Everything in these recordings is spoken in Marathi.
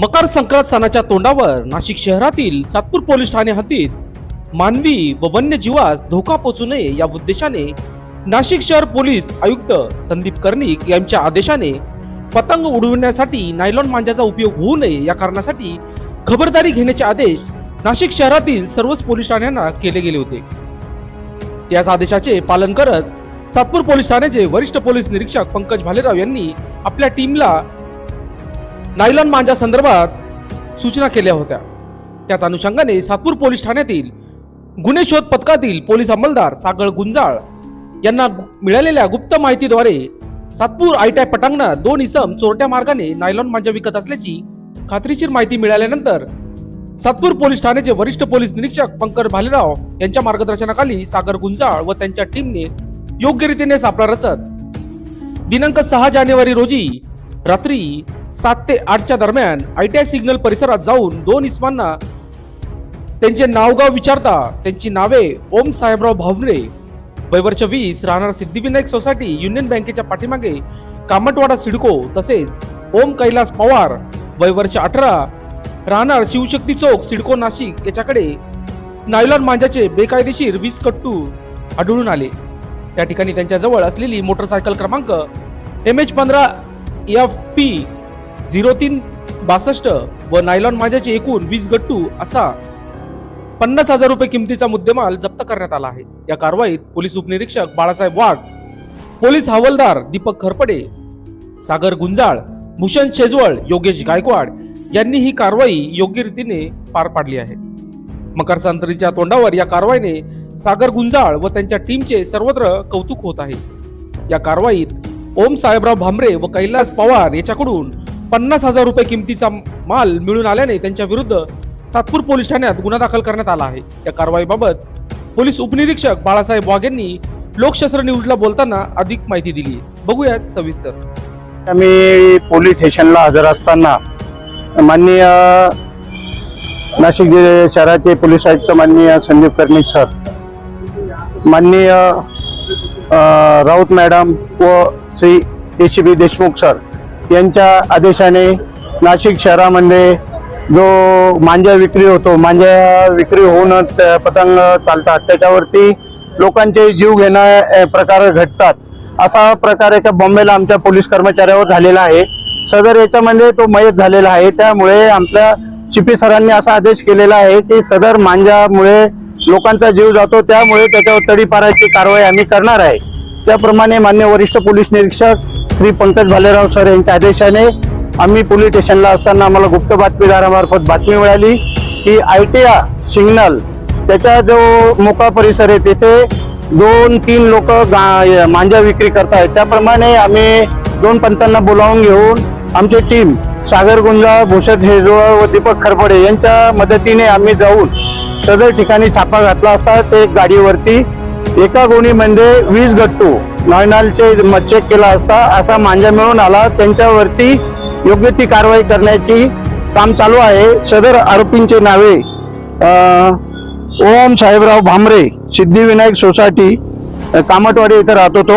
मकर संक्रांत सणाच्या तोंडावर नाशिक शहरातील सातपूर पोलीस ठाणे हद्दीत मानवी व वन्यजीवास धोका पोहोचू नये या उद्देशाने नाशिक शहर पोलीस आयुक्त संदीप कर्णिक यांच्या आदेशाने पतंग उडविण्यासाठी नायलॉन मांजाचा उपयोग होऊ नये या कारणासाठी खबरदारी घेण्याचे आदेश नाशिक शहरातील सर्वच पोलीस ठाण्यांना केले गेले होते। त्याच आदेशाचे पालन करत सातपूर पोलीस ठाण्याचे वरिष्ठ पोलीस निरीक्षक पंकज भालेराव यांनी आपल्या टीमला नायलॉन मांजा संदर्भात सूचना केल्या होत्या। त्याच अनुषंगाने सातपूर पोलीस ठाण्यातील गुन्हे शोध पथकातील पोलीस अंमलदार सागर गुंजाळ यांना मिळालेल्या गुप्त माहितीद्वारे सातपूर आयटीआय पटांगणात दोन इसम चोरट्या मार्गाने नायलॉन मांजा विकत असल्याची खात्रीशीर माहिती मिळाल्यानंतर सातपूर पोलीस ठाण्याचे वरिष्ठ पोलीस निरीक्षक पंकज भालेराव यांच्या मार्गदर्शनाखाली सागर गुंजाळ व त्यांच्या टीमने योग्य रीतीने सापळा रचत दिनांक 6 जानेवारी रोजी रात्री 7 ते 8 च्या दरम्यान आयटीआय सिग्नल परिसरात जाऊन दोन इसमांना त्यांचे नावगाव विचारता त्यांची नावे ओम साहेबराव भामरे वय वर्ष 20 राहणार सिद्धिविनायक सोसायटी युनियन बँकेच्या पाठीमागे कामटवाडा सिडको तसेच ओम कैलास पवार वय वर्ष 18 राहणार शिवशक्ती चौक सिडको नाशिक याच्याकडे नायलॉन मांजाचे बेकायदेशीर 20 कट्टू आढळून आले। त्या ठिकाणी त्यांच्या जवळ असलेली मोटरसायकल क्रमांक MH15 FP 0362 व नायलॉन मांजाचे एकूण 20 गट्टू असा 50,000 रुपये किमतीचा मुद्देमाल जप्त करण्यात आला आहे। या कारवाईत पोलीस उपनिरीक्षक बाळासाहेब वाघ, पोलीस हवालदार दीपक खरपडे, सागर गुंजाळ, भूषण शेजवळ, योगेश गायकवाड यांनी ही कारवाई योग्य रीतीने पार पाडली आहे। मकर संक्रांतीच्या तोंडावर या कारवाईने सागर गुंजाळ व त्यांच्या टीमचे सर्वत्र कौतुक होत आहे। या कारवाईत ओम साहेबराव भामरे व कैलास पवार याच्याकडून 50,000 रुपये किमतीचा माल मिळून आल्याने त्यांच्या विरुद्ध सातपूर पोलीस ठाण्यात गुन्हा दाखल करण्यात आला आहे। या कारवाईबाबत पोलीस उपनिरीक्षक बाळासाहेब वाघ यांनी लोकशास्त्र न्यूजला बोलताना अधिक माहिती दिली। बघूयात सविस्तर। आम्ही पोलीस स्टेशनला हजर असताना माननीय नाशिक शहराचे पोलीस आयुक्त माननीय संदीप कर्णिक सर, माननीय राऊत मॅडम व श्री ACP देशमुख सर यांच्या आदेशाने नाशिक शहरामध्ये जो मांजा विक्री होतो, मांजा विक्री होऊन पतंग चालतात त्याच्यावरती लोकांचे जीव घेणं प्रकार घडतात, असा प्रकार एका बॉम्बेला आमच्या पोलीस कर्मचाऱ्यावर झालेला आहे। सदर याच्यामध्ये तो मयत झालेला आहे। त्यामुळे आपल्या CP सरांनी असा आदेश केलेला आहे की सदर मांजामुळे लोकांचा जीव जातो, त्यामुळे त्याच्यावर तडीपाराची कारवाई आम्ही करणार आहे। त्याप्रमाणे मान्य वरिष्ठ पोलीस निरीक्षक श्री पंकज भालेराव सर यांच्या आदेशाने आम्ही पोलीस स्टेशनला असताना आम्हाला गुप्त बातमीदारामार्फत बातमी मिळाली की ITI सिग्नल त्याचा जो मोकळा परिसर आहे तिथे 2-3 लोक मांजा विक्री करतायत। त्याप्रमाणे आम्ही 2 पंथांना बोलावून घेऊन आमची टीम सागर गुंजाळ, भूषण शेजवळ व दीपक खरपडे यांच्या मदतीने आम्ही जाऊन सदर ठिकाणी छापा घातला असता। ते गाडीवरती एका गोणीमध्ये 20 गट्टू नायलॉनचे चेक केला असता असा मांजा मिळून आला। त्यांच्यावरती योग्य ती कारवाई करण्याची काम चालू आहे। सदर आरोपींचे नावे ओम साहेबराव भामरे, सिद्धिविनायक सोसायटी कामटवाडी इथे राहतो तो,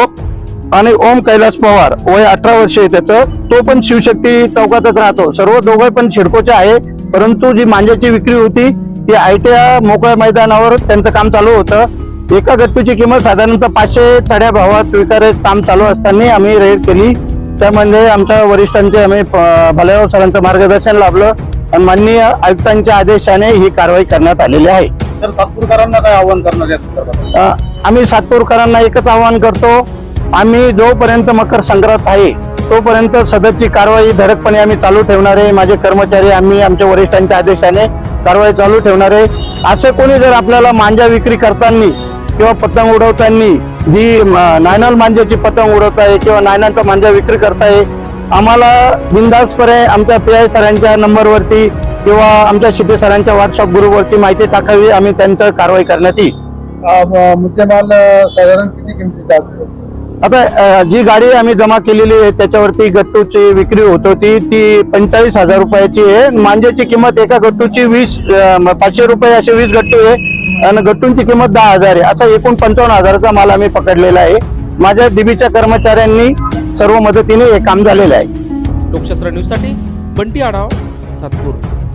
आणि ओम कैलास पवार वय 18 वर्ष आहे त्याचं, तो पण शिवशक्ती चौकातच राहतो। सर्व दोघे पण सिडकोचे आहे, परंतु जी मांजाची विक्री होती ती ITI मोकळ्या मैदानावर त्यांचं काम चालू होतं। एका गट्टूची किंमत साधारणतः 500 साड्या भावात विकायचं काम चालू असताना आम्ही रेड केली। त्यामध्ये आमच्या वरिष्ठांचे आम्ही भालेराव सरांचं मार्गदर्शन लाभलं आणि माननीय आयुक्तांच्या आदेशाने ही कारवाई करण्यात आलेली आहे। तर सातपूरकरांना काय आवाहन करणार आहे? आम्ही सातपूरकरांना एकच आवाहन करतो, आम्ही जोपर्यंत मकर संक्रांत आहे तोपर्यंत सदरची कारवाई धडकपणे आम्ही चालू ठेवणार आहे। माझे कर्मचारी आम्ही आमच्या वरिष्ठांच्या आदेशाने कारवाई चालू ठेवणार आहे। असे कोणी जर आपल्याला मांजा विक्री करताना किंवा पतंग उडवताना जी नायलॉन मांजाची पतंग उडवत आहे किंवा नायलॉनचा मांजा विक्री करताय, आम्हाला बिनधास्तपणे आमच्या PI सरांच्या नंबरवरती किंवा आमच्या CP सरांच्या WhatsApp ग्रुपवरती माहिती टाकावी, आम्ही त्यांच्यावर कारवाई करण्यात येईल। मुद्देमाल साधारण किती किमतीचा असतो? आता जी गाडी आम्ही जमा केलेली आहे त्याच्यावरती गट्टूची विक्री होत होती ती 45,000 रुपयाची आहे। मांजाची किंमत एका गट्टूची 500 रुपये असे 20 गट्टू आहे आणि गट्टूंची किंमत 10,000 आहे। असा एकूण 55,000चा माल आम्ही पकडलेला आहे। माझ्या DBच्या कर्मचाऱ्यांनी सर्व मदतीने हे काम झालेलं आहे। लोकशास्त्र न्यूज साठी बंटी आढाव, सातपूर.